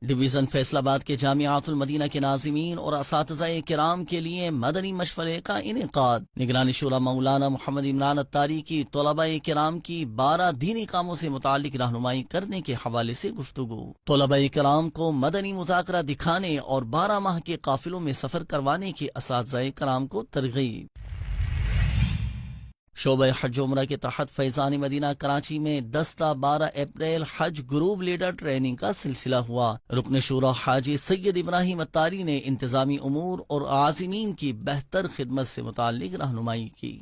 Division Faisal آباد کے جامعۃ المدینہ کے ناظمین اور اساتذہ کرام کے لیے مدنی مشورے کا انعقاد۔ نگران شورا مولانا محمد عمران اتاری کی طلباء کرام کی 12 دینی کاموں سے متعلق رہنمائی کرنے کے حوالے سے گفتگو۔ طلباء کرام کو مدنی مذاکرہ دکھانے اور 12 ماہ کے قافلوں میں سفر کروانے کی اساتذہ کرام کو ترغیب۔ شعبہ حج عمرہ کے تحت فیضان مدینہ کراچی میں 10 تا 12 اپریل حج گروپ لیڈر ٹریننگ کا سلسلہ ہوا۔ رکن شورا حاجی سید ابراہیم اتاری نے انتظامی امور اور عازمین کی بہتر خدمت سے متعلق رہنمائی کی۔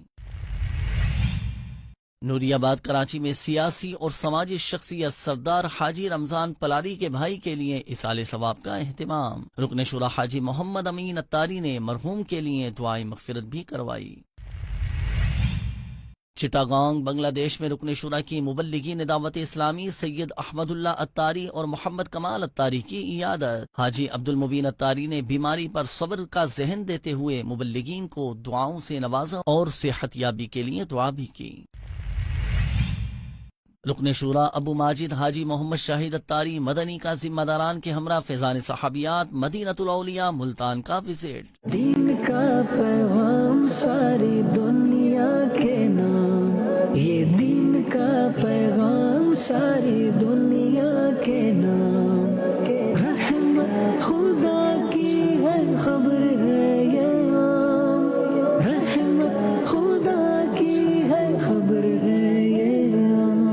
نوری آباد کراچی میں سیاسی اور سماجی شخصیت سردار حاجی رمضان پلاری کے بھائی کے لیے اصال ثواب کا اہتمام۔ رکن شورا حاجی محمد امین اتاری نے مرحوم کے لیے دعائے مغفرت بھی کروائی۔ چٹاگانگ بنگلہ دیش میں رکن شورا کی مبلغین دعوت اسلامی سید احمد اللہ اتاری اور محمد کمال اتاری کی عیادت۔ حاجی عبد المبین اتاری نے بیماری پر صبر کا ذہن دیتے ہوئے مبلغین کو دعاؤں سے نوازا اور صحت یابی کے لیے دعا بھی کی۔ رکن شورا ابو ماجد حاجی محمد شاہد اتاری مدنی کا ذمہ داران کے ہمراہ فیضان صحابیات مدینۃ الاولیاء ملتان کا وزٹ۔ دین کا پیغام ساری دنیا کے نام، یہ دین کا پیغام ساری دنیا کے نام، رحمت خدا کی ہے خبر ہے یہ عام، رحمت خدا کی ہے خبر ہے یہ عام۔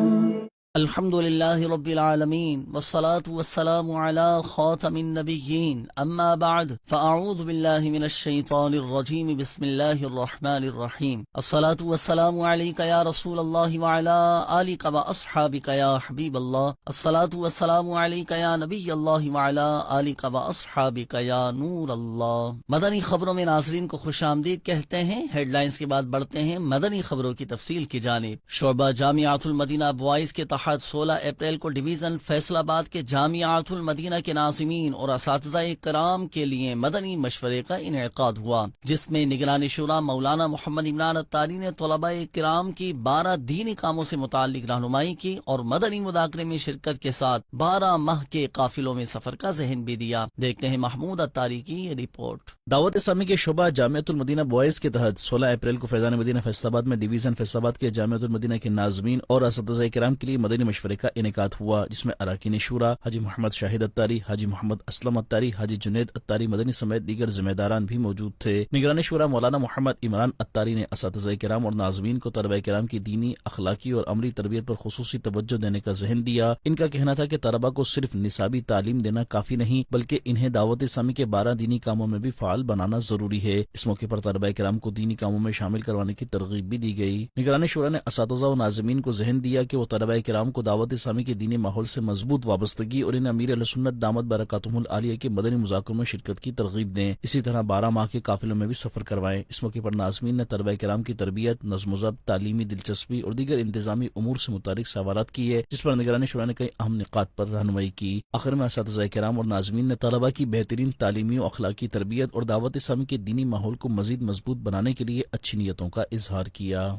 الحمدللہ رب العالمین والصلاة والسلام علی خاتم النبیین اما بعد فاعوذ باللہ من الشیطان الرجیم بسم اللہ الرحمن الرحیم الصلاة والسلام علیک یا رسول اللہ وعلی آلک واصحابک یا حبیب اللہ الصلاة والسلام علیک یا نبی اللہ وعلی آلک واصحابک یا نور اللہ۔ مدنی خبروں میں ناظرین کو خوش آمدید کہتے ہیں۔ ہیڈ لائنز کے بعد بڑھتے ہیں مدنی خبروں کی تفصیل کی جانب۔ شعبہ جامعۃ المدینہ بوائز کے تحت 16 اپریل کو ڈویژن فیصل آباد کے جامعۃ المدینہ کے ناظمین اور اساتذہ کرام کے لیے مدنی مشورے کا انعقاد ہوا، جس میں نگران شورا مولانا محمد عمران اتاری نے طلباء کرام کی 12 دینی کاموں سے متعلق رہنمائی کی اور مدنی مذاکرے میں شرکت کے ساتھ 12 ماہ کے قافلوں میں سفر کا ذہن بھی دیا۔ دیکھتے ہیں محمود اتاری کی یہ رپورٹ۔ دعوت اسلامی کے شعبہ جامعۃ المدینہ بوائز کے تحت 16 اپریل کو فیضان مدینہ فیصل آباد میں ڈویژن فیصل آباد کے جامعۃ المدینہ کے ناظمین اور اساتذہ کرام کے لیے مدنی مشورے کا انعقاد ہوا، جس میں اراکین شورا حاجی محمد شاہد اتاری، حاجی محمد اسلم اتاری، حاجی جنید اتاری مدنی سمیت دیگر ذمہ داران بھی موجود تھے۔ نگران شورا مولانا محمد عمران اتاری نے اساتذہ کرام اور ناظمین کو طلبہ کرام کی دینی، اخلاقی اور عملی تربیت پر خصوصی توجہ دینے کا ذہن دیا۔ ان کا کہنا تھا کہ طلبہ کو صرف نصابی تعلیم دینا کافی نہیں، بلکہ انہیں دعوت اسلامی کے 12 دینی کاموں میں بھی فعال بنانا ضروری ہے۔ اس موقع پر طلبہ کرام کو دینی کاموں میں شامل کروانے کی ترغیب بھی دی گئی۔ نگران شورا نے اساتذہ و ناظمین کو ذہن دیا کہ وہ طلبہ کرام کو دعوت اسلامی کے دینی ماحول سے مضبوط وابستگی اور انہیں امیر اہل سنت دامت برکاتہم العالیہ کے مدنی مذاکروں میں شرکت کی ترغیب دیں۔ اسی طرح 12 ماہ کے قافلوں میں بھی سفر کروائیں۔ اس موقع پر ناظمین نے طلبہ کرام کی تربیت، نظم و ضبط، تعلیمی دلچسپی اور دیگر انتظامی امور سے متعلق سوالات کیے، جس پر نگران شورا نے کئی اہم نکات پر رہنمائی کی۔ آخر میں اساتذہ کرام اور ناظمین نے طلبہ کی بہترین تعلیمی و اخلاقی تربیت اور دعوت اسلامی کے دینی ماحول کو مزید مضبوط بنانے کے لیے اچھی نیتوں کا اظہار کیا۔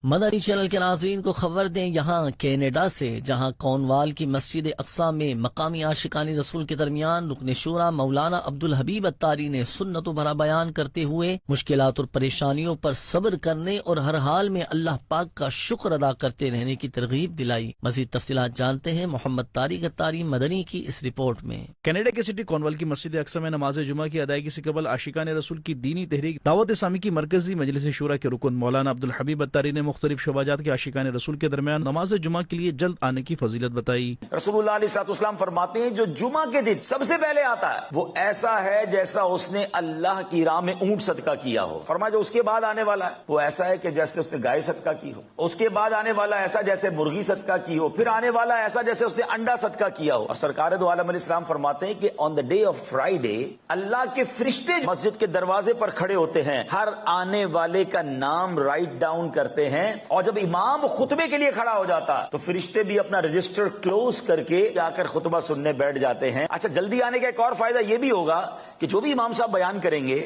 مدنی چینل کے ناظرین کو خبر دیں یہاں کینیڈا سے، جہاں کارنوال کی مسجد اقصی میں مقامی عاشقان رسول کے درمیان رکن شورا مولانا عبد الحبیب اتاری نے سنتوں بھرا بیان کرتے ہوئے مشکلات اور پریشانیوں پر صبر کرنے اور ہر حال میں اللہ پاک کا شکر ادا کرتے رہنے کی ترغیب دلائی۔ مزید تفصیلات جانتے ہیں محمد طارق اتاری مدنی کی اس رپورٹ میں۔ کینیڈا کے سٹی کارنوال کی مسجد اقصی میں نماز جمعہ کی ادائیگی سے قبل عاشقان رسول کی دینی تحریک دعوت اسلامی کی مرکزی مجلس شورا کے رکن مولانا عبد الحبیب اتاری نے مختلف شعبات کے عاشقان رسول کے درمیان نماز جمعہ کے لیے جلد آنے کی فضیلت بتائی۔ رسول اللہ علیہ الصلوۃ والسلام فرماتے ہیں جو جمعہ کے دن سب سے پہلے آتا ہے وہ ایسا ہے جیسا اس نے اللہ کی راہ میں اونٹ صدقہ کیا ہو۔ فرمایا جو اس کے بعد آنے والا ہے وہ ایسا ہے کہ جیسے اس نے گائے صدقہ کی ہو، اس کے بعد آنے والا ایسا جیسے مرغی صدقہ کی ہو، پھر آنے والا ایسا جیسے اس نے انڈا صدقہ کیا ہو۔ اور سرکار دو عالم علیہ السلام فرماتے ہیں کہ آن دا ڈے آف فرائیڈے اللہ کے فرشتے مسجد کے دروازے پر کھڑے ہوتے ہیں، ہر آنے والے کا نام رائٹ ڈاؤن کرتے ہیں، اور جب امام خطبے کے لیے کھڑا ہو جاتا تو فرشتے بھی اپنا رجسٹر کلوز کر کے جا کر خطبہ سننے بیٹھ جاتے ہیں۔ اچھا، جلدی آنے کا ایک اور فائدہ یہ بھی ہوگا کہ جو بھی امام صاحب بیان کریں گے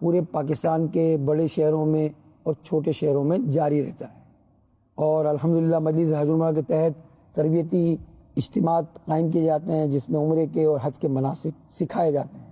پورے پاکستان کے بڑے شہروں میں اور چھوٹے شہروں میں جاری رہتا ہے، اور الحمدللہ مجلس حج عمرہ کے تحت تربیتی اجتماعات قائم کیے جاتے ہیں جس میں عمرے کے اور حج کے مناسک سکھائے جاتے ہیں۔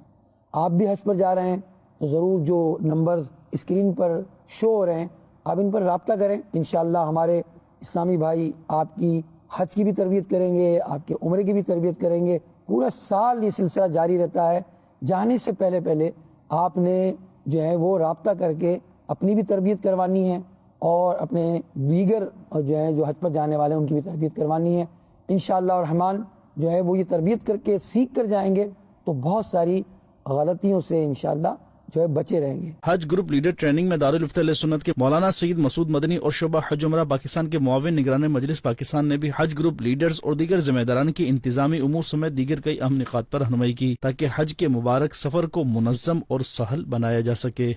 آپ بھی حج پر جا رہے ہیں تو ضرور جو نمبرز اسکرین پر شو ہو رہے ہیں آپ ان پر رابطہ کریں، انشاءاللہ ہمارے اسلامی بھائی آپ کی حج کی بھی تربیت کریں گے، آپ کے عمرے کی بھی تربیت کریں گے۔ پورا سال یہ سلسلہ جاری رہتا ہے، جانے سے پہلے آپ نے جو ہے وہ رابطہ کر کے اپنی بھی تربیت کروانی ہے اور اپنے دیگر جو ہے جو حج پر جانے والے ہیں ان کی بھی تربیت کروانی ہے۔ انشاءاللہ الرحمن جو ہے وہ یہ تربیت کر کے سیکھ کر جائیں گے تو بہت ساری غلطیوں سے انشاءاللہ جو ہے بچے رہیں گے۔ حج گروپ لیڈر ٹریننگ میں دارالفتہ علیہ سنت کے مولانا سید مسعود مدنی اور شعبہ حج عمرہ پاکستان کے معاون نگران مجلس پاکستان نے بھی حج گروپ لیڈرز اور دیگر ذمہ داران کی انتظامی امور سمیت دیگر کئی اہم نکات پر رہنمائی کی تاکہ حج کے مبارک سفر کو منظم اور سہل بنایا جا سکے۔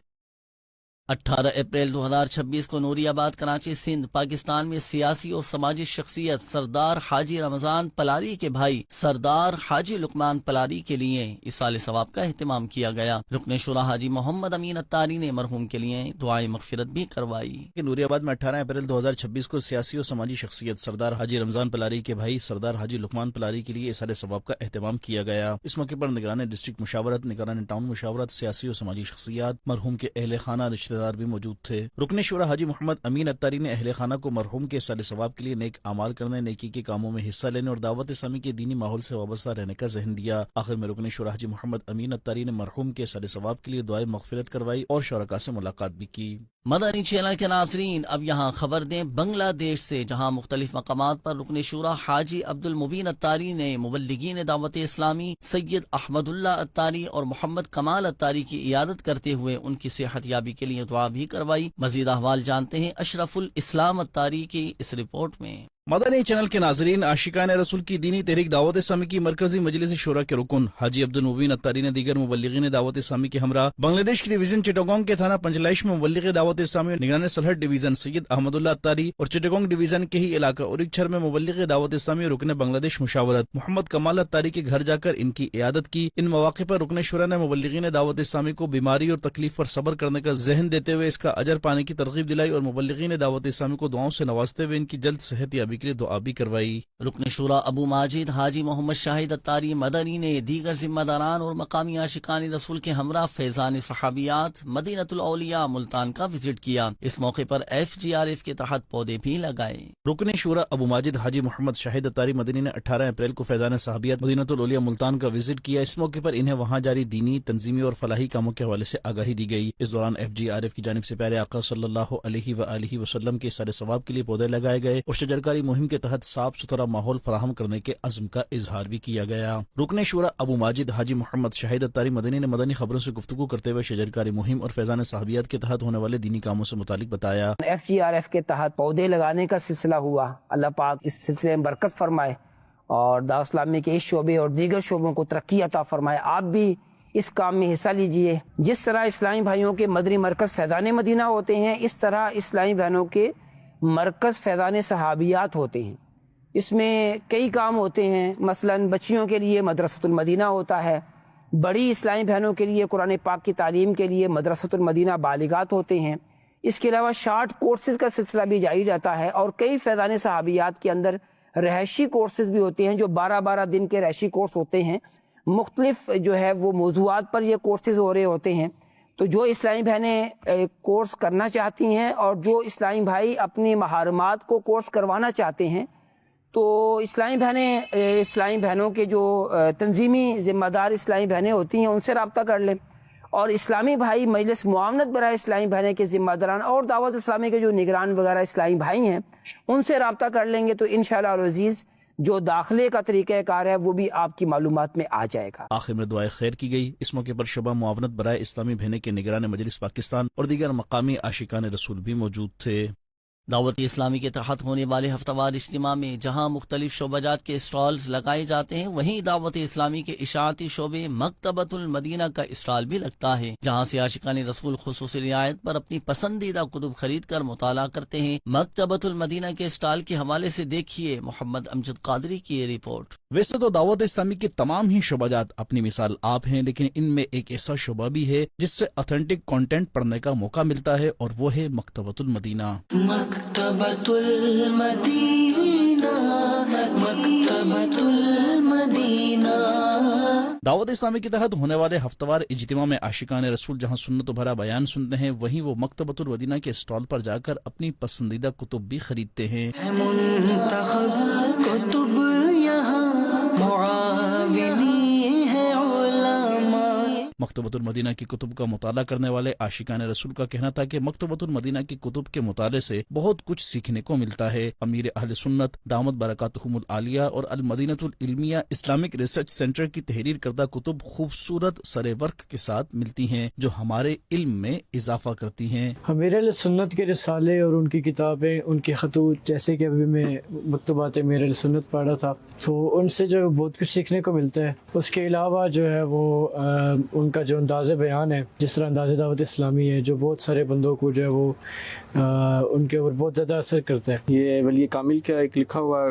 18 اپریل 2026 کو نوری آباد کراچی سندھ پاکستان میں سیاسی اور سماجی شخصیت سردار حاجی رمضان پلاری کے بھائی سردار حاجی لقمان پلاری کے لیے ایصال ثواب کا اہتمام کیا گیا۔ رکن شورا حاجی محمد امین اتاری نے مرحوم کے لیے دعائے مغفرت بھی کروائی۔ نوری آباد میں 18 اپریل 2026 کو سیاسی اور سماجی شخصیت سردار حاجی رمضان پلاری کے بھائی سردار حاجی لقمان پلاری کے لیے ایصال ثواب کا اہتمام کیا گیا۔ اس موقع پر نگران ڈسٹرکٹ مشاورت، نگران ٹاؤن مشاورت، سیاسی اور سماجی شخصیات، مرحوم کے اہل خانہ، رشتہ دار بھی موجود تھے۔ رکن شورا حاجی محمد امین اتاری نے اہل خانہ کو مرحوم کے ایصال ثواب کے لیے نیک اعمال کرنے، نیکی کے کاموں میں حصہ لینے اور دعوت اسلامی کے دینی ماحول سے وابستہ رہنے کا ذہن دیا۔ آخر میں رکن شورا حاجی محمد امین اتاری نے مرحوم کے ایصال ثواب کے لیے دعائے مغفرت کروائی اور شرکاء سے ملاقات بھی کی۔ مدنی چینل کے ناظرین اب یہاں خبر دیں بنگلہ دیش سے، جہاں مختلف مقامات پر رکن شورا حاجی عبد المبین اتاری نے مبلغین دعوت اسلامی سید احمد اللہ اتاری اور محمد کمال اتاری کی عیادت کرتے ہوئے ان کی صحت یابی کے لیے دعا بھی کروائی۔ مزید احوال جانتے ہیں اشرف الاسلام اتاری کی اس رپورٹ میں۔ مدنی چینل کے ناظرین، عاشقان رسول کی دینی تحریک دعوت اسلامی کی مرکزی مجلس شورا کے رکن حاجی عبد المبین اتاری نے دیگر مبلغین دعوت اسلامی کے ہمراہ بنگلہ دیش کی ڈویژن چٹاگونگ کے تھانہ پنجلائش میں مبلغ دعوت اسلامی اور نگران سلہٹ ڈویژن سید احمد اللہ اتاری اور چٹاگونگ ڈویژن کے ہی علاقہ اورکچھر میں مبلغ دعوت اسلامی اور رکن بنگلہ دیش مشاورت محمد کمال اتاری کے گھر جا کر ان کی عیادت کی۔ ان مواقع پر رکن شورا نے مبلغین دعوت اسلامی کو بیماری اور تکلیف پر صبر کرنے کا ذہن دیتے ہوئے اس کا اجر پانے کی ترغیب دلائی اور مبلغین دعوت اسلامی کو دعاؤں سے نوازتے ہوئے ان کی جلد صحت یابی کے لیے دعا بھی کروائی۔ رکن شورا ابو ماجد حاجی محمد شاہد اتاری مدنی نے دیگر ذمہ داران اور مقامی عاشقان رسول کے ہمراہ فیضان صحابیات مدینہ الاولیاء ملتان کا وزٹ کیا۔ اس موقع پر FGRF کے تحت پودے بھی لگائے۔ رکن شورا ابو ماجد حاجی محمد شاہد اتاری مدنی نے 18 اپریل کو فیضان صحابیات مدینہ الاولیاء ملتان کا وزٹ کیا۔ اس موقع پر انہیں وہاں جاری دینی، تنظیمی اور فلاحی کاموں کے حوالے سے آگاہی دی گئی۔ اس دوران FGRF کی جانب سے پیارے آقا صلی اللہ علیہ وآلہ وسلم کے ایصال ثواب کے لیے پودے لگائے گئے اور شجرکاری مہم کے تحت صاف ستھرا ماحول فراہم کرنے کے عزم کا اظہار بھی کیا گیا۔ رکن شورا ابو ماجد حاجی محمد شاہد اتاری مدنی نے مدنی خبروں سے گفتگو کرتے ہوئے شجرکاری مہم اور فیضان صحابیات کے تحت ہونے والے دینی کاموں سے متعلق بتایا۔ FGRF کے تحت پودے لگانے کا سلسلہ ہوا، اللہ پاک اس سلسلے میں برکت فرمائے اور دعوت اسلامی کے اس شعبے اور دیگر شعبوں کو ترقی عطا فرمائے۔ آپ بھی اس کام میں حصہ لیجئے۔ جس طرح اسلامی بھائیوں کے مدنی مرکز فیضان مدینہ ہوتے ہیں، اس طرح اسلامی بہنوں کے مرکز فیضان صحابیات ہوتے ہیں۔ اس میں کئی کام ہوتے ہیں، مثلا بچیوں کے لیے مدرسۃ المدینہ ہوتا ہے، بڑی اسلامی بہنوں کے لیے قرآن پاک کی تعلیم کے لیے مدرسۃ المدینہ بالغات ہوتے ہیں۔ اس کے علاوہ شارٹ کورسز کا سلسلہ بھی جاری رہتا ہے اور کئی فیضان صحابیات کے اندر رہائشی کورسز بھی ہوتے ہیں جو 12 دن کے رہائشی کورس ہوتے ہیں۔ مختلف جو ہے وہ موضوعات پر یہ کورسز ہو رہے ہوتے ہیں۔ تو جو اسلامی بہنیں کورس کرنا چاہتی ہیں اور جو اسلامی بھائی اپنی محرمات کو کورس کروانا چاہتے ہیں، تو اسلامی بہنوں کے جو تنظیمی ذمہ دار اسلامی بہنیں ہوتی ہیں ان سے رابطہ کر لیں، اور اسلامی بھائی مجلس معاونت برائے اسلامی بہنیں کے ذمہ داران اور دعوت اسلامی کے جو نگران وغیرہ اسلامی بھائی ہیں ان سے رابطہ کر لیں گے تو انشاءاللہ العزیز جو داخلے کا طریقہ کار ہے وہ بھی آپ کی معلومات میں آ جائے گا۔ آخر میں دعائے خیر کی گئی۔ اس موقع پر شعبہ معاونت برائے اسلامی بہنیں کے نگران مجلس پاکستان اور دیگر مقامی عاشقان رسول بھی موجود تھے۔ دعوت اسلامی کے تحت ہونے والے ہفتہ وار اجتماع میں جہاں مختلف شعبجات کے اسٹالز لگائے جاتے ہیں، وہیں دعوت اسلامی کے اشاعتی شعبے مکتبۃ المدینہ کا اسٹال بھی لگتا ہے، جہاں سے عاشقان رسول خصوصی رعایت پر اپنی پسندیدہ کتب خرید کر مطالعہ کرتے ہیں۔ مکتبۃ المدینہ کے اسٹال کے حوالے سے دیکھیے محمد امجد قادری کی یہ رپورٹ۔ ویسے تو دعوت اسلامی کے تمام ہی شعبجات اپنی مثال آپ ہیں، لیکن ان میں ایک ایسا شعبہ بھی ہے جس سے اتھینٹک کنٹینٹ پڑھنے کا موقع ملتا ہے، اور وہ ہے مکتبۃ المدینہ۔ مکتبۃ المدینہ، مکتبۃ المدینہ۔ دعوت اسلامی کے تحت ہونے والے ہفتہ وار اجتماع میں عاشقان رسول جہاں سنت و بھرا بیان سنتے ہیں، وہیں وہ مکتبۃ المدینہ کے اسٹال پر جا کر اپنی پسندیدہ کتب بھی خریدتے ہیں۔ منتخب کتب یہاں معاونی ہے علماء۔ مکتبۃ المدینہ کی کتب کا مطالعہ کرنے والے عاشقان رسول کا کہنا تھا کہ مکتبۃ المدینہ کی کتب کے مطالعے سے بہت کچھ سیکھنے کو ملتا ہے۔ امیر اہل سنت دامت برکاتہم العالیہ اور المدینۃ العلمیہ اسلامک ریسرچ سینٹر کی تحریر کردہ کتب خوبصورت سر ورق کے ساتھ ملتی ہیں جو ہمارے علم میں اضافہ کرتی ہیں۔ امیر اہل سنت کے رسالے اور ان کی کتابیں، ان کے خطوط، جیسے کہ ابھی میں مکتوبات امیر اہل سنت پڑھا تھا تو ان سے جو بہت کچھ سیکھنے کو ملتا ہے۔ اس کے علاوہ جو ہے وہ ان کا جو انداز بیان ہے، جس طرح انداز دعوت اسلامی ہے، جو بہت سارے بندوں کو جو ہے وہ ان کے اوپر بہت زیادہ اثر کرتا ہے۔ یہ ولی کامل کا ایک لکھا ہوا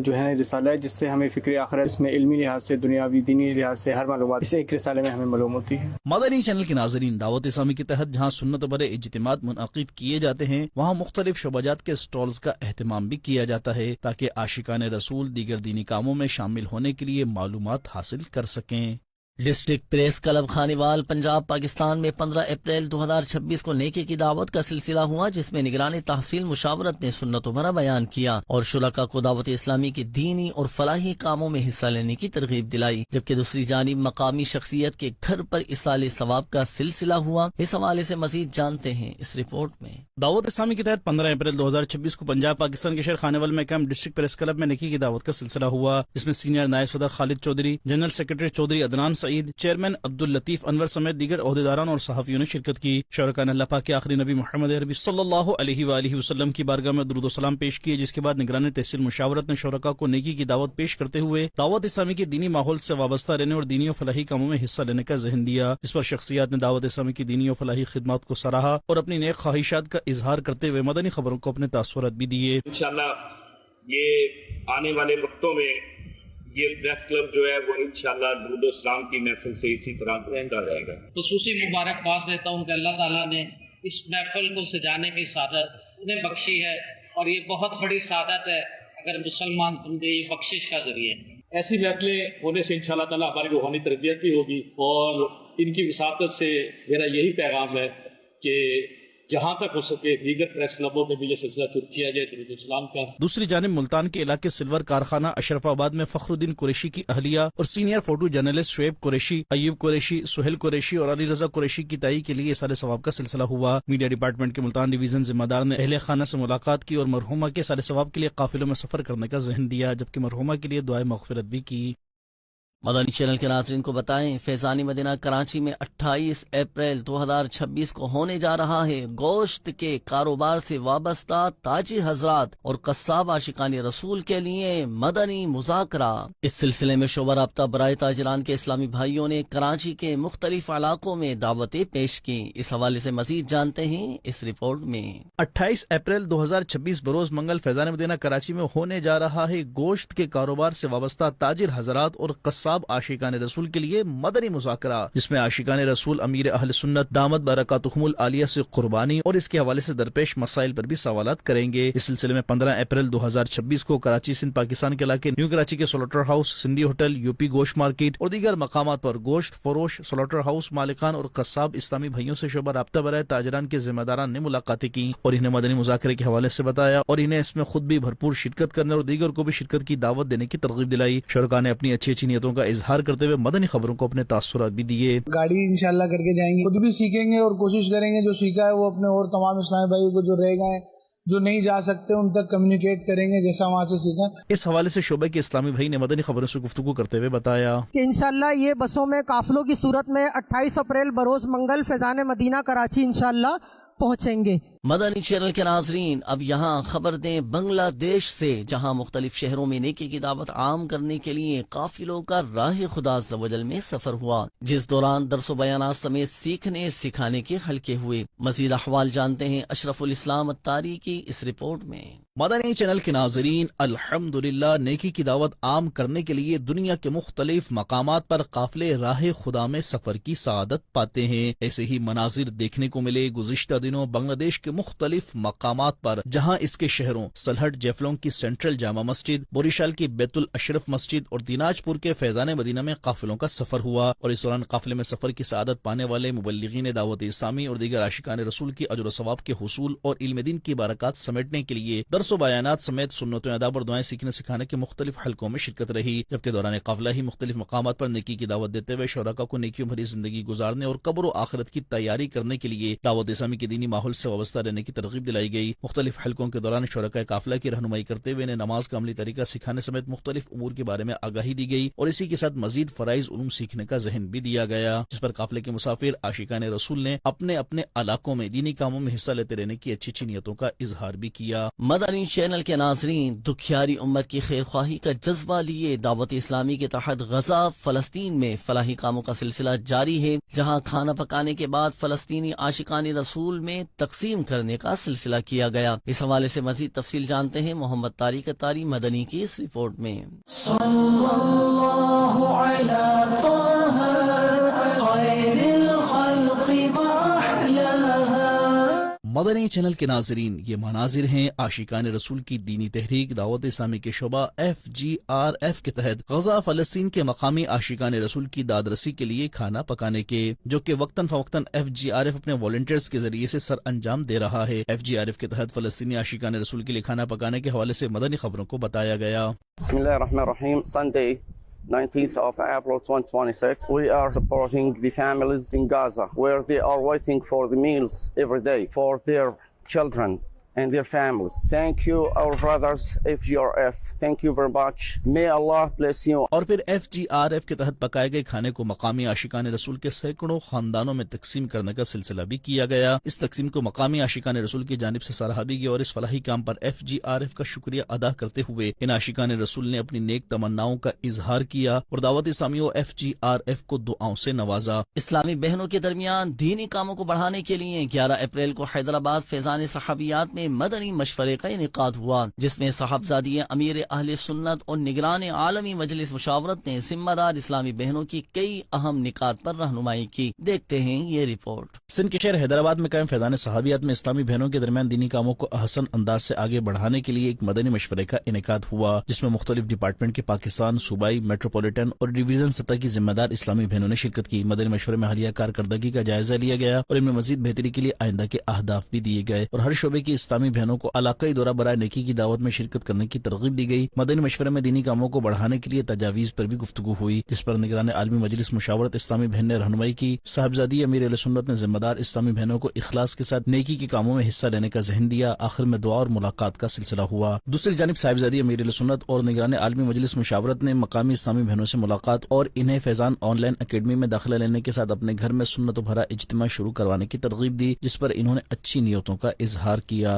جو ہے رسالہ ہے، جس سے ہمیں فکر آخرت، اس میں علمی لحاظ سے، دنیاوی دینی لحاظ سے ہر معلومات اس ایک رسالے میں ہمیں معلوم ہوتی ہے۔ مدنی چینل کے ناظرین، دعوت اسلامی کے تحت جہاں سنت بھرے اجتماعات منعقد کیے جاتے ہیں، وہاں مختلف شعبجات کے اسٹالز کا اہتمام بھی کیا جاتا ہے تاکہ عاشقان رسول دیگر دینی کاموں میں شامل ہونے کے لیے معلومات حاصل کر سکیں۔ District press club Khanewal Punjab Pakistan میں 15 اپریل 2026 کو نیکی کی دعوت کا سلسلہ ہوا، جس میں نگران تحصیل مشاورت نے سنت و بھرا بیان کیا اور شرکاء کو دعوت اسلامی کے دینی اور فلاحی کاموں میں حصہ لینے کی ترغیب دلائی، جبکہ دوسری جانب مقامی شخصیت کے گھر پر ایصال ثواب کا سلسلہ ہوا۔ اس حوالے سے مزید جانتے ہیں اس رپورٹ میں۔ دعوت اسلامی کے تحت 15 اپریل 2026 کو پنجاب پاکستان کے شہر خانیوال میں کیمپ ڈسٹرکٹ پریس کلب میں نیکی کی دعوت کا سلسلہ ہوا، جس میں سینئر نائب صدر خالد چودھری، جنرل سیکرٹری چودھری عدنان سعید، چیئرمین عبداللطیف انور سمیت دیگر عہدیداران اور صحافیوں نے شرکت کی۔ شرکاء نے اللہ پاک کے آخری نبی محمد عربی صلی اللہ علیہ وآلہ وسلم کی بارگاہ میں درود و سلام پیش کیے، جس کے بعد نگران تحصیل مشاورت نے شرکاء کو نیکی کی دعوت پیش کرتے ہوئے دعوت اسلامی کے دینی ماحول سے وابستہ رہنے اور دینی و فلاحی کاموں میں حصہ لینے کا ذہن دیا، جس پر شخصیات نے دعوت اسلامی کی دینی و فلاحی خدمات کو سراہا اور اپنی نیک خواہشات کا اظہار کرتے ہوئے مدنی خبروں کو اپنے تاثرات بھی دیے۔ انشاءاللہ یہ آنے والے وقتوں میں یہ پریس کلب جو ہے وہ انشاءاللہ درود و اسلام کی محفل سے اسی طرح رہتا رہے گا۔ خصوصی مبارکباد دیتا ہوں کہ اللہ تعالیٰ نے اس محفل کو سجانے کی سعادت انہیں بخشی ہے، اور یہ بہت بڑی سعادت ہے اگر مسلمان سمجھے یہ بخشش کا ذریعہ ہے۔ ایسی محفلیں ہونے سے انشاءاللہ تعالیٰ ہماری روحانی تربیت بھی ہوگی، اور ان کی وساطت سے میرا یہی پیغام ہے کہ جہاں تک ہو سکے دیگر پریس کلبوں میں بھی یہ سلسلہ شروع کیا جائے درود السلام کا۔ دوسری جانب ملتان کے علاقے سلور کارخانہ اشرف آباد میں فخر الدین قریشی کی اہلیہ اور senior photo journalist Shoaib Qureshi, Ayub Qureshi, Sohail Qureshi اور علی رضا قریشی کی تائی کے لیے اظہار ثواب کا سلسلہ ہوا۔ میڈیا ڈپارٹمنٹ کے ملتان ڈویژن ذمہ دار نے اہل خانہ سے ملاقات کی اور مرحومہ کے اظہار ثواب کے لیے قافلوں میں سفر کرنے کا ذہن دیا، جبکہ مرحومہ کے لیے دعائے مغفرت بھی کی۔ مدنی چینل کے ناظرین کو بتائیں، فیضانی مدینہ کراچی میں 28 اپریل 2026 کو ہونے جا رہا ہے گوشت کے کاروبار سے وابستہ تاجر حضرات اور قصاب عاشقان رسول کے لیے مدنی مذاکرہ۔ اس سلسلے میں شعبہ رابطہ برائے تاجران کے اسلامی بھائیوں نے کراچی کے مختلف علاقوں میں دعوتیں پیش کی۔ اس حوالے سے مزید جانتے ہیں اس رپورٹ میں۔ 28 اپریل 2026 بروز منگل فیضان مدینہ کراچی میں ہونے جا رہا ہے گوشت کے کاروبار سے وابستہ تاجر حضرات اور قصاب عاشقان رسول کے لیے مدنی مذاکرہ، جس میں عاشقان رسول امیر اہل سنت دامت برکاتہم العالیہ سے قربانی اور اس کے حوالے سے درپیش مسائل پر بھی سوالات کریں گے۔ اس سلسلے میں 15 اپریل 2026 کو کراچی سندھ پاکستان کے علاقے نیو کراچی کے slaughter house, Sindhi hotel, U P گوشت مارکیٹ اور دیگر مقامات پر گوشت فروش، سلوٹر ہاؤس مالکان اور قصاب اسلامی بھائیوں سے شعبہ رابطہ برائے تاجران کے ذمہ داران نے ملاقاتیں کی اور انہیں مدنی مذاکرے کے حوالے سے بتایا اور انہیں اس میں خود بھی بھرپور شرکت کرنے اور دیگر کو بھی شرکت کی دعوت دینے کی ترغیب دلائی۔ شرکاء نے اپنی اچھی نیتوں کا اظہار کرتے ہوئے مدنی خبروں کو اپنے تاثرات بھی دیے۔ گاڑی انشاءاللہ کر کے جائیں گے، خود بھی سیکھیں گے اور کوشش کریں گے جو سیکھا ہے وہ اپنے اور تمام اسلامی بھائیوں کو جو رہ گئے جو نہیں جا سکتے ان تک کمیونیکیٹ کریں گے جیسا وہاں سے سیکھیں۔ اس حوالے سے شعبے کے اسلامی بھائی نے مدنی خبروں سے گفتگو کرتے ہوئے بتایا کہ انشاءاللہ یہ بسوں میں قافلوں کی صورت میں 28 اپریل بروز منگل فیضان مدینہ کراچی انشاءاللہ پہنچیں گے۔ مدنی چینل کے ناظرین، اب یہاں خبر دیں بنگلہ دیش سے، جہاں مختلف شہروں میں نیکی کی دعوت عام کرنے کے لیے قافلوں کا راہ خدا عز و جل میں سفر ہوا، جس دوران درس و بیانات سمیت سیکھنے سکھانے کے حلقے ہوئے۔ مزید احوال جانتے ہیں اشرف الاسلام اتاری کی اس رپورٹ میں۔ مدنی چینل کے ناظرین، الحمدللہ نیکی کی دعوت عام کرنے کے لیے دنیا کے مختلف مقامات پر قافلے راہ خدا میں سفر کی سعادت پاتے ہیں۔ ایسے ہی مناظر دیکھنے کو ملے گزشتہ دنوں بنگلہ دیش کے مختلف مقامات پر، جہاں اس کے شہروں سلہٹ جیفلونگ کی سینٹرل جامع مسجد، بوریشال کی بیت الاشرف مسجد اور دیناج پور کے فیضان مدینہ میں قافلوں کا سفر ہوا، اور اس دوران قافلے میں سفر کی سعادت پانے والے مبلغین دعوت اسلامی اور دیگر عاشقان رسول کی اجر و ثواب کے حصول اور علم دین کی برکات سمیٹنے کے لیے درس و بیانات سمیت سنت و آداب اور دعائیں سیکھنے سکھانے کے مختلف حلقوں میں شرکت رہی، جبکہ دوران قافلہ ہی مختلف مقامات پر نیکی کی دعوت دیتے ہوئے شرکاء کو نیکیوں بھری زندگی گزارنے اور قبر و آخرت کی تیاری کرنے کے لیے دعوت اسلامی کے دینی ماحول سے وابستہ رہنے کی ترغیب دلائی گئی۔ مختلف حلقوں کے دوران شرکاء قافلہ کی رہنمائی کرتے ہوئے انہیں نماز کا عملی طریقہ سکھانے سمیت مختلف امور کے بارے میں آگاہی دی گئی، اور اسی کے ساتھ مزید فرائض علوم سیکھنے کا ذہن بھی دیا گیا، جس پر قافلے کے مسافر عاشقان رسول نے اپنے اپنے علاقوں میں دینی کاموں میں حصہ لیتے رہنے کی اچھی اچھی نیتوں کا اظہار بھی کیا۔ مدنی چینل کے ناظرین، دکھیاری امت کی خیر خواہی کا جذبہ لیے دعوت اسلامی کے تحت غزہ فلسطین میں فلاحی کاموں کا سلسلہ جاری ہے، جہاں کھانا پکانے کے بعد فلسطینی عاشقان رسول میں تقسیم کرنے کا سلسلہ کیا گیا۔ اس حوالے سے مزید تفصیل جانتے ہیں محمد طارق اتاری مدنی کی اس رپورٹ میں۔ مدنی چینل کے ناظرین، یہ مناظر ہیں عاشقان رسول کی دینی تحریک دعوت اسلامی کے شعبہ FGRF کے تحت غزہ فلسطین کے مقامی عاشقان رسول کی داد رسی کے لیے کھانا پکانے کے، جو کہ وقتاً فوقتاً FGRF اپنے والنٹیئرز کے ذریعے سے سر انجام دے رہا ہے۔ FGRF کے تحت فلسطینی عاشقان رسول کے لیے کھانا پکانے کے حوالے سے مدنی خبروں کو بتایا گیا۔ بسم اللہ الرحمن الرحیم۔ Sunday 19th of April 2026, we are supporting the families in Gaza where they are waiting for the meals every day for their children and their families. Thank you, our brothers FGRF. Thank you very much. May Allah bless you. اور پھر FGRF کے تحت پکائے گئے کھانے کو مقامی عاشقان رسول کے سینکڑوں خاندانوں میں تقسیم کرنے کا سلسلہ بھی کیا گیا۔ اس تقسیم کو مقامی عاشقان رسول کی جانب سے سراہا بھی گیا، اور اس فلاحی کام پر FGRF کا شکریہ ادا کرتے ہوئے ان عاشقان رسول نے اپنی نیک تمناؤں کا اظہار کیا اور دعوت اسلامی و FGRF کو دعاؤں سے نوازا۔ اسلامی بہنوں کے درمیان دینی کاموں کو بڑھانے کے لیے 11 اپریل کو حیدرآباد فیضان صحابیات میں مدنی مشورے کا انعقاد ہوا، جس میں صاحبزادی امیر اہل سنت اور نگران عالمی مجلس مشاورت نے ذمہ دار اسلامی بہنوں کی کئی اہم نکات پر رہنمائی کی۔ دیکھتے ہیں یہ رپورٹ۔ سندھ کے شہر حیدرآباد میں قائم فیضان صحابیات میں اسلامی بہنوں کے درمیان دینی کاموں کو احسن انداز سے آگے بڑھانے کے لیے ایک مدنی مشورے کا انعقاد ہوا، جس میں مختلف ڈپارٹمنٹ کے پاکستان، صوبائی، میٹروپولیٹن اور ڈویژن سطح کی ذمہ دار اسلامی بہنوں نے شرکت کی۔ مدنی مشورے میں حالیہ کارکردگی کا جائزہ لیا گیا اور ان میں مزید بہتری کے لیے آئندہ کے اہداف بھی دیے گئے، اور ہر شعبے کی اسلامی بہنوں کو علاقائی دورہ برائے نیکی کی دعوت میں شرکت کرنے کی ترغیب دی گئی۔ مدنی مشورے میں دینی کاموں کو بڑھانے کے لیے تجاویز پر بھی گفتگو ہوئی، جس پر نگران عالمی مجلس مشاورت اسلامی بہن نے رہنمائی کی۔ صاحبزادی امیر اہل سنت نے ذمہ دار اسلامی بہنوں کو اخلاص کے ساتھ نیکی کے کاموں میں حصہ لینے کا ذہن دیا۔ آخر میں دعا اور ملاقات کا سلسلہ ہوا۔ دوسری جانب صاحبزادی امیر اہل سنت اور نگران عالمی مجلس مشاورت نے مقامی اسلامی بہنوں سے ملاقات اور انہیں فیضان آن لائن اکیڈمی میں داخلہ لینے کے ساتھ اپنے گھر میں سنت و بھرا اجتماع شروع کروانے کی ترغیب دی، جس پر انہوں نے اچھی نیتوں کا اظہار کیا۔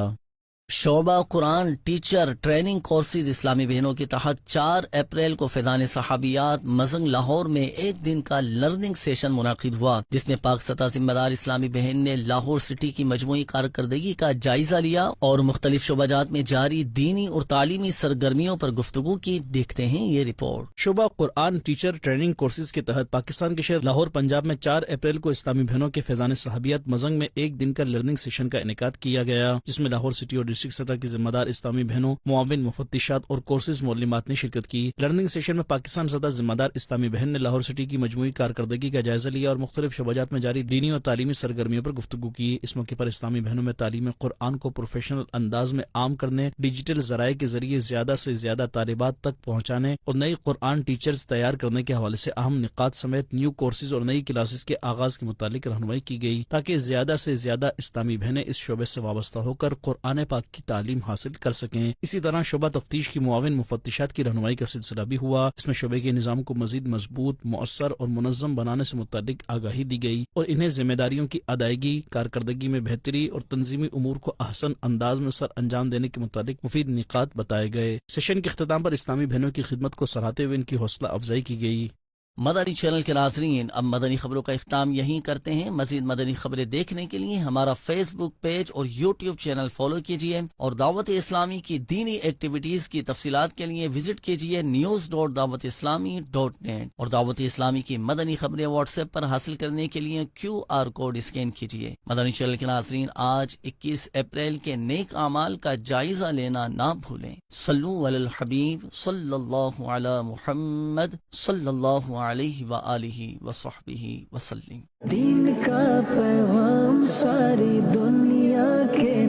شعبہ قرآن ٹیچر ٹریننگ کورسز اسلامی بہنوں کے تحت 4 اپریل کو فیضان صحابیات مزنگ لاہور میں ایک دن کا لرننگ سیشن منعقد ہوا، جس میں پاک سطح ذمہ دار اسلامی بہن نے لاہور سٹی کی مجموعی کارکردگی کا جائزہ لیا اور مختلف شعبہ جات میں جاری دینی اور تعلیمی سرگرمیوں پر گفتگو کی۔ دیکھتے ہیں یہ رپورٹ۔ شعبہ قرآن ٹیچر ٹریننگ کورسز کے تحت پاکستان کے شہر لاہور پنجاب میں 4 اپریل کو اسلامی بہنوں کے فیضان صحابیات مزنگ میں ایک دن کا لرننگ سیشن کا انعقاد کیا گیا، جس میں لاہور سٹی اور ڈسٹرکٹ سطح کی ذمہ دار اسلامی بہنوں، معاون مفتشات اور کورسز معلمات نے شرکت کی۔ لرننگ سیشن میں پاکستان سطح ذمہ دار اسلامی بہن نے لاہور سٹی کی مجموعی کارکردگی کا جائزہ لیا اور مختلف شعبہ جات میں جاری دینی اور تعلیمی سرگرمیوں پر گفتگو کی۔ اس موقع پر اسلامی بہنوں میں تعلیم قرآن کو پروفیشنل انداز میں عام کرنے، ڈیجیٹل ذرائع کے ذریعے زیادہ سے زیادہ طالبات تک پہنچانے اور نئی قرآن ٹیچرز تیار کرنے کے حوالے سے اہم نکات سمیت نیو کورسز اور نئی کلاسز کے آغاز کے متعلق رہنمائی کی گئی، تاکہ زیادہ سے زیادہ اسلامی بہنیں اس شعبے سے وابستہ ہو کر قرآن پاک کی تعلیم حاصل کر سکیں۔ اسی طرح شعبہ تفتیش کی معاون مفتشات کی رہنمائی کا سلسلہ بھی ہوا، اس میں شعبے کے نظام کو مزید مضبوط، مؤثر اور منظم بنانے سے متعلق آگاہی دی گئی اور انہیں ذمہ داریوں کی ادائیگی، کارکردگی میں بہتری اور تنظیمی امور کو احسن انداز میں سر انجام دینے کے متعلق مفید نکات بتائے گئے۔ سیشن کے اختتام پر اسلامی بہنوں کی خدمت کو سراہتے ہوئے ان کی حوصلہ افزائی کی گئی۔ مدنی چینل کے ناظرین، اب مدنی خبروں کا اختتام یہیں کرتے ہیں۔ مزید مدنی خبریں دیکھنے کے لیے ہمارا فیس بک پیج اور یوٹیوب چینل فالو کیجیے اور دعوت اسلامی کی دینی ایکٹیویٹیز کی تفصیلات کے لیے وزٹ کیجیے news.dawat-islami.net اور دعوت اسلامی کی مدنی خبریں واٹس ایپ پر حاصل کرنے کے لیے QR کوڈ اسکین کیجیے۔ مدنی چینل کے ناظرین، آج 21 اپریل کے نیک اعمال کا جائزہ لینا نہ بھولیں۔ صلو علی الحبیب صلی اللہ علی محمد صلی اللہ علیہ وآلہ وصحبہ وسلم۔ دین کا پیغام ساری دنیا کے